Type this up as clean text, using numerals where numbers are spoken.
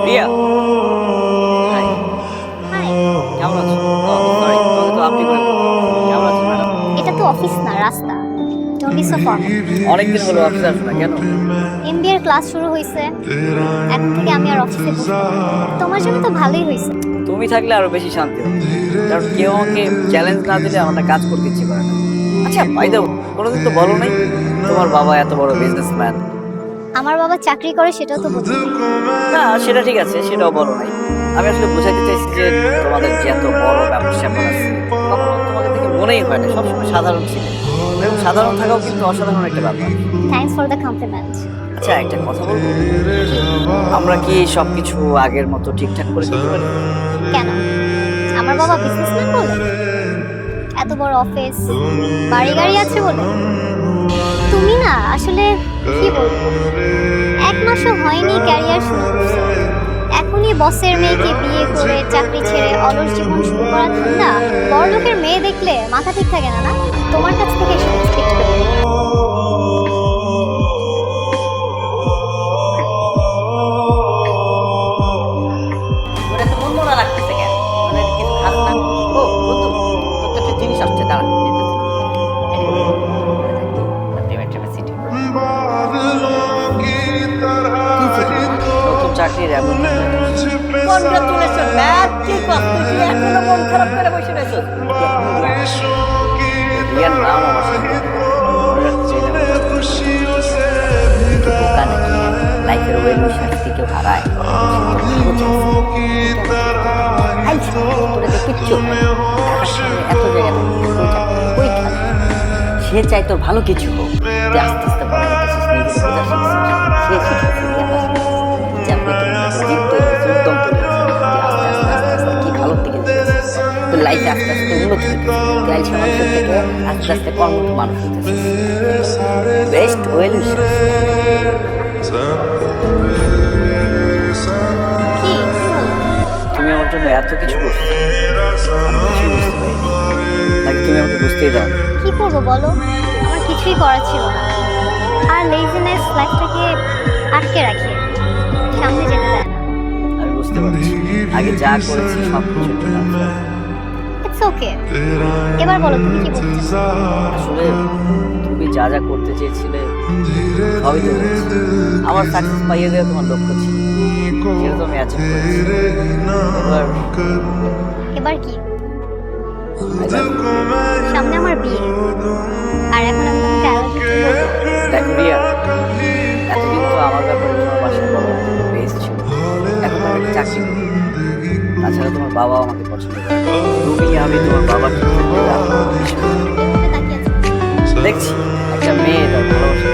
Riya, high, high. কেমন আছো? Sorry, তোমাকে তো আপনি করে বলতে হবে। কেমন আছো ম্যাডাম? এটা তো অফিস না, রাস্তা। Don't be so formal. অনেকদিন হলো অফিসে আসো না কেন? এমবিএ এর ক্লাস শুরু হয়েছে, এখন থেকে আমি আর অফিসে বসবো না। তোমার জন্য তো ভালোই হয়েছে। তুমি থাকলে আরো বেশি শান্তি হতো, কারণ কেউ আমাকে চ্যালেঞ্জ না দিলে আমার না কাজ করতে ইচ্ছে করে না। আচ্ছা বাই দ্য ওয়ে, কোনোদিন তো বলো নাই তোমার বাবা এত বড় বিজনেসম্যান। আমার বাবা চাকরি করে, সেটাও তো বলতে হবে। না সেটা ঠিক আছে, সেটাও বলো নাই। আমি আসলে বোঝাতে চাইছি যে তোমাদের যে এত বড় ব্যবসা আছে, কখনো তোমাকে দেখে মনেই হয় না, সবসময় সাধারণ ছিল। এবং সাধারণ থাকাও কিন্তু অসাধারণ একটা ব্যাপার। Thanks for the compliment. আচ্ছা একটা কথা বলবো, আমরা কি সবকিছু আগের মতো ঠিকঠাক করে করতে পারি? কেন? আমার বাবা বিজনেসম্যান বলে? এত বড় অফিস, বাড়ি গাড়ি আছে বলে? তুমি না আসলে কি বলবো, এক মাসও হয়নি ক্যারিয়ার শুরু করছো, এখনই বসের মেয়েকে বিয়ে করে চাকরি ছেড়ে অলস জীবন শুরু করা ঠান্ডা। বড়লোকের মেয়ে দেখলে মাথা ঠিক থাকে না, না? তোমার কাছ থেকে এসব এক্সপেক্ট করি। ওরা তো মনমরা লাগতেছে কেন? মানে কিছু খাস না? ও বন্ধু, তোর তো একটা জিনিস আসছে, দাঁড়া দিতেছি। নতুন চাকরির কনগ্রাচুলেশন ম্যাম, কি করছিস? তুই এখনো মন খারাপ করে বসে রয়েছিস? রিয়ার নাম আমার সাথে মনে রাখতে চাই না। কিন্তু বোকা নাকি লাইফের ওয়েল উইশার থেকে হারায়। কিচ্ছু ঢাকার সামনে এত জায়গা ওই খেলা, সে চাই তোর ভালো কিছু হোক। তুই আস্তে আস্তে বড় হতেছিস, নিজের বোঝা শিখছিস, সে শিখেছিস যাতে তোর জিদ তৈরি হয়েছে, উদ্যম তৈরি হয়েছে। তুই আস্তে আস্তে আস্তে আস্তে কি ভালোর দিকে যেতেছিস, তোর লাইফে আস্তে আস্তে উন্নতি হইতেছে। তুই আইসা মানুষের থেকে আস্তে আস্তে কর্মঠ মানুষ হইতেছিস। Best well উইশার। কি তুমি আমার জন্য এত কিছু করছো, আমি কিছুই বুঝতে পারিনি, নাকি তুমি আমাকে বুঝতেই দাও? কি করবো বলো, আমার কিছুই করার ছিল না। আর লেজিনেস লাইফটাকে আটকে রাখে, সামনে যেতে দেয় না। আমি বুঝতে পারছি, আগে যা করেছি সব কিছু ইটস ওকে। এবার বলো তুমি কি বলতে চাও? আসলে তুমি যা যা করতে চেয়েছিলে সবই তো হয়েছে। আমার সাকসেস পাইয়ে দেওয়া তোমার লক্ষ্য ছিল, সেটা তো আমি অ্যাচিভ করেছি। এবার এবার কি? I love you. সামনে আমার বিয়ে, আর এখন আমি তোমাকে আই লাভ ইউ বলবো? দেখো রিয়া, এতদিন তো আমার ব্যাপারে তোমার বাসায় বড় বেশ ছিল, এখন তো আমি একটা চাকরি করি। তাছাড়া তোমার বাবাও আমাকে পছন্দ করে। তুমি আমি তোমার বাবার ক্ষেত্রে এভাবে তাকিয়ে আছো। দেখছি একটা মেয়ে তার ভালোবাসা